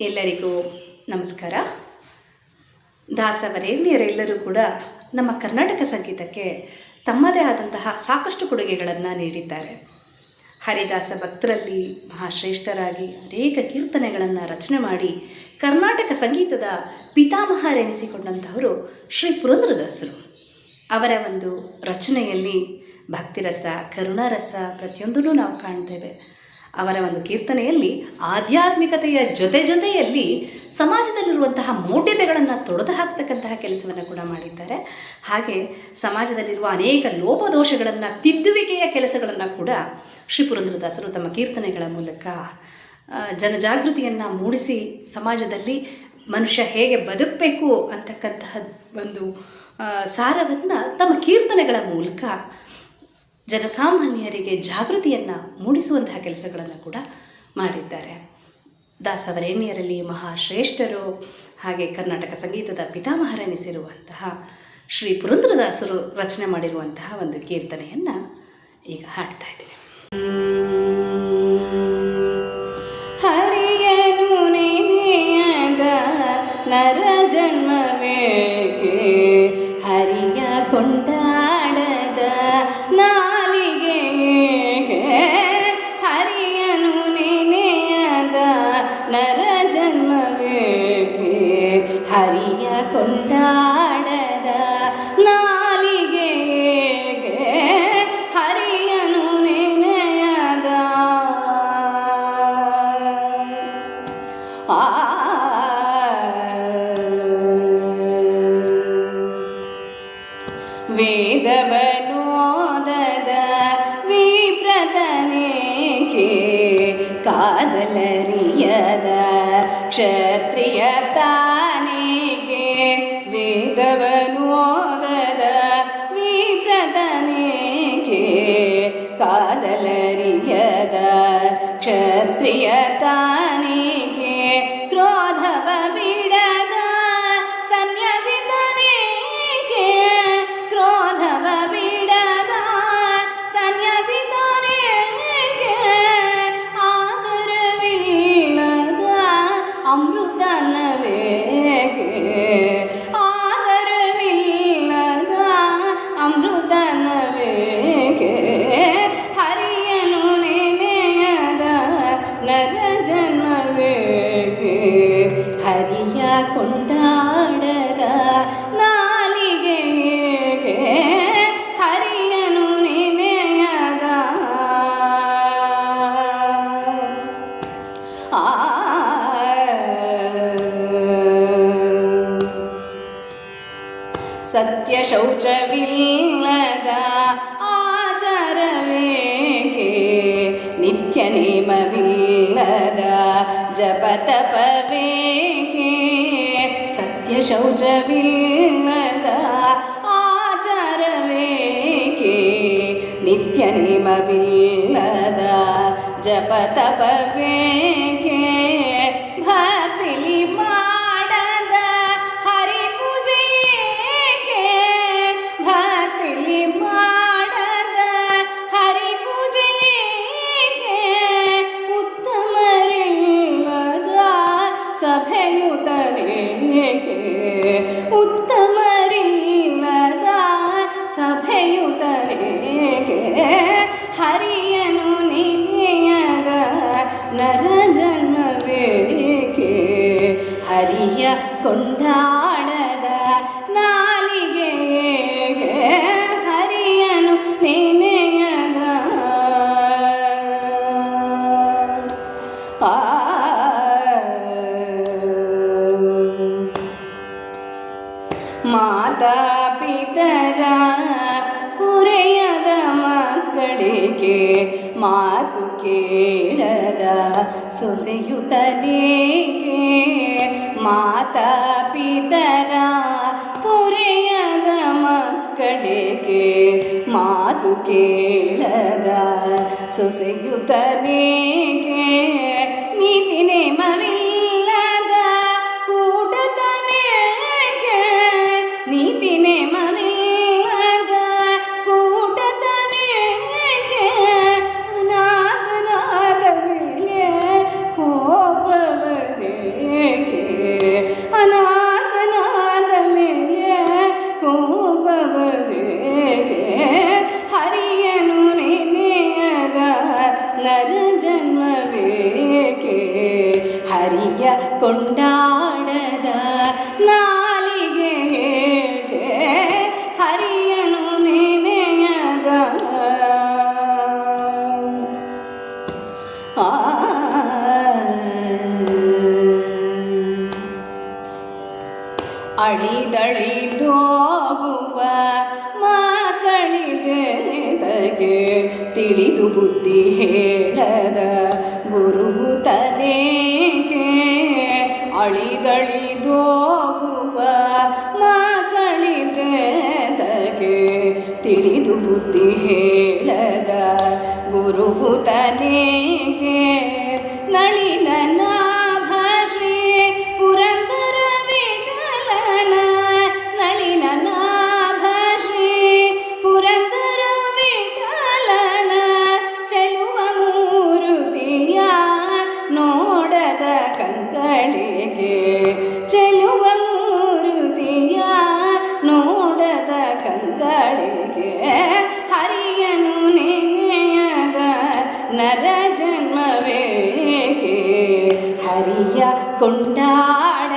ಎಲ್ಲರಿಗೂ ನಮಸ್ಕಾರ. ದಾಸವರೇಣ್ಯರೆಲ್ಲರೂ ಕೂಡ ನಮ್ಮ ಕರ್ನಾಟಕ ಸಂಗೀತಕ್ಕೆ ತಮ್ಮದೇ ಆದಂತಹ ಸಾಕಷ್ಟು ಕೊಡುಗೆಗಳನ್ನು ನೀಡಿದ್ದಾರೆ. ಹರಿದಾಸ ಭಕ್ತರಲ್ಲಿ ಮಹಾಶ್ರೇಷ್ಠರಾಗಿ ಅನೇಕ ಕೀರ್ತನೆಗಳನ್ನು ರಚನೆ ಮಾಡಿ ಕರ್ನಾಟಕ ಸಂಗೀತದ ಪಿತಾಮಹರೆನಿಸಿಕೊಂಡಂತಹವರು ಶ್ರೀ ಪುರಂದರದಾಸರು. ಅವರ ಒಂದು ರಚನೆಯಲ್ಲಿ ಭಕ್ತಿರಸ, ಕರುಣಾರಸ ಪ್ರತಿಯೊಂದನ್ನು ನಾವು ಕಾಣ್ತೇವೆ. ಅವರ ಒಂದು ಕೀರ್ತನೆಯಲ್ಲಿ ಆಧ್ಯಾತ್ಮಿಕತೆಯ ಜೊತೆಯಲ್ಲಿ ಸಮಾಜದಲ್ಲಿರುವಂತಹ ಮೌಢ್ಯತೆಗಳನ್ನು ತೊಡೆದು ಹಾಕ್ತಕ್ಕಂತಹ ಕೆಲಸವನ್ನು ಕೂಡ ಮಾಡಿದ್ದಾರೆ. ಹಾಗೆ ಸಮಾಜದಲ್ಲಿರುವ ಅನೇಕ ಲೋಪದೋಷಗಳನ್ನು ತಿದ್ದುವಿಕೆಯ ಕೆಲಸಗಳನ್ನು ಕೂಡ ಶ್ರೀ ಪುರಂದರದಾಸರು ತಮ್ಮ ಕೀರ್ತನೆಗಳ ಮೂಲಕ ಜನಜಾಗೃತಿಯನ್ನು ಮೂಡಿಸಿ ಸಮಾಜದಲ್ಲಿ ಮನುಷ್ಯ ಹೇಗೆ ಬದುಕಬೇಕು ಅಂತಕ್ಕಂತಹ ಒಂದು ಸಾರವನ್ನು ತಮ್ಮ ಕೀರ್ತನೆಗಳ ಮೂಲಕ ಜನಸಾಮಾನ್ಯರಿಗೆ ಜಾಗೃತಿಯನ್ನು ಮೂಡಿಸುವಂತಹ ಕೆಲಸಗಳನ್ನು ಕೂಡ ಮಾಡಿದ್ದಾರೆ. ದಾಸವರೇಣ್ಯರಲ್ಲಿ ಮಹಾಶ್ರೇಷ್ಠರು ಹಾಗೆ ಕರ್ನಾಟಕ ಸಂಗೀತದ ಪಿತಾಮಹರೆನಿಸಿರುವಂತಹ ಶ್ರೀ ಪುರಂದರದಾಸರು ರಚನೆ ಮಾಡಿರುವಂತಹ ಒಂದು ಕೀರ್ತನೆಯನ್ನು ಈಗ ಹಾಡ್ತಾ ಇದ್ದೇನೆ. ಹರಿಯನು ನೆನೆಯದ ನರ ಜನ್ಮವೇಕೆ, ಹರಿಯ ಕೊಂಡಾಡದ ನಾಲಿಗೆಗೆ, ಹರಿಯನು ನೆನೆಯದ ನರ ಜನ್ಮವೇಕೆ, ಹರಿಯ ಕೊಂಡಾಡದ ನಾಲಿಗೆಗೆ, ಹರಿಯನು ನೆನೆಯದ ವೇದವನೋದದ ವಿಪ್ರತನೇಕೆ, ಕಾದಲರಿಯದ ಕ್ಷತ್ರಿಯ ತಾನೇಕೆ, ವೇದವನೋದದ ವಿಪ್ರತನೇಕೆ, ಕಾದಲರಿಯದ ಕ್ಷತ್ರಿಯ ತಾನೇಕೆ, ಕ್ರೋಧವ ಬಿಡದ ಸನ್ಯಾಸಿತನೇಕೆ, ಕ್ರೋಧವ ಬಿಡದ ಸನ್ಯಾಸಿತನೇಕೆ, ಆದರವಿಲ್ಲದ ಅಮೃತನವೇಕೆ, ಆದರವಿಲ್ಲದ ಅಮೃತನವೇಕೆ, ಹರಿಯನು ನೆನೆಯದ ನರ ಜನ್ಮವೇಕೆ, ಹರಿಯ ಕೊಂಡಾಡದ ನಾಲಿಗೆಗೆ, ಹರಿಯನು ನೆನೆಯದ ಸತ್ಯ ಶೌಚವಿಲ್ಲದ ಆಚಾರವೇಕೆ, ನಿತ್ಯ ನೇಮವಿಲ್ಲದ ಜಪತಪವೇಕೆ, ಸತ್ಯ ಶೌಚವಿಲ್ಲದ ಆಚಾರವೇಕೆ, ನಿತ್ಯ ನೇಮವಿಲ್ಲದ ಜಪತಪವೇಕೆ, ಭಕ್ತಿಲಿ ಮಾಡದ ಹರಿಪೂಜೆಯೇಕೆ, ಭಕ್ತಿಲಿ ಮಾಡದ ಹರಿಪೂಜೆಯೇಕೆ, ಉತ್ತಮರಿಲ್ಲದ ಸಭೆಯುತನೇಕೆ, ಉತ್ತಮರಿಲ್ಲದ ಸಭೆಯುತನೇಕೆ, ಹರಿಯನು ನೆನೆಯದ ನರ ಜನ್ಮವೇಕೆ, ಹರಿಯ ಕೊಂಡಾಡದ ನಾಲಿಗೆಗೆ, ಹರಿಯನು ನೆನೆಯದ ಮಾತಾ ಪಿತರ ಪುರೆಯದ ಮಕ್ಕಳಿಗೆ, ಮಾತು ಕೇಳದ ಸೊಸೆಯುತನೇಕೆ, ಮಾತಾ ಪಿತರ ಪುರೆಯದ ಮಕ್ಕಳಿಗೆ, ಮಾತು ಕೇಳದ ಸೊಸೆಯುತನೇಕೆ, ನೀತಿ ನೇಮವಿಲ್ಲದ ಕೂಟತನೇಕೆ, ನೀತಿ ನೇಮವಿಲ್ಲದ ಕೂಟತನೇಕೆ, ಅನಾಥನಾದ ಮೇಲೆ ಕೋಪವದೇಕೆ, ಹರಿಯ ಕೊಂಡಾಡದ ನಾಲಿಗೆಗೆ ಹರಿಯನು ನೆನೆಯದ ಅಳಿದಳಿದೋಗುವ ಮಾತಳಿದೆದಗೆ ತಿಳಿದು ಬುದ್ಧಿ ಹೇಳದ ಗುರುವು ತನೇಗೆ ಅಳಿದಳಿದೋಗುವ ಮಾತಳಿದೆದಗೆ ತಿಳಿದು ಬುದ್ಧಿ ಹೇಳದ ಗುರುವು ತನೇಗೆ ನಳಿನ ನಾಭ ಶ್ರೀ ಪುರಂದರ ವಿಠಲನ ನಳಿನ ನಾಭ ಶ್ರೀ ಪುರಂದರ ವಿಠಲನ ಚೆಲುವ ಮೂರುತಿಯ ನೋಡದ ಕಂಗಳಿಗೆ ಚೆಲುವ ಮೂರುತಿಯ ನೋಡದ ಕಂಗಳಿಗೆ ಹರಿಯನು ನೆನೆಯದ ನರ ಜನ್ಮವೇಕೆ ಹರಿಯ ಕೊಂಡಾಡ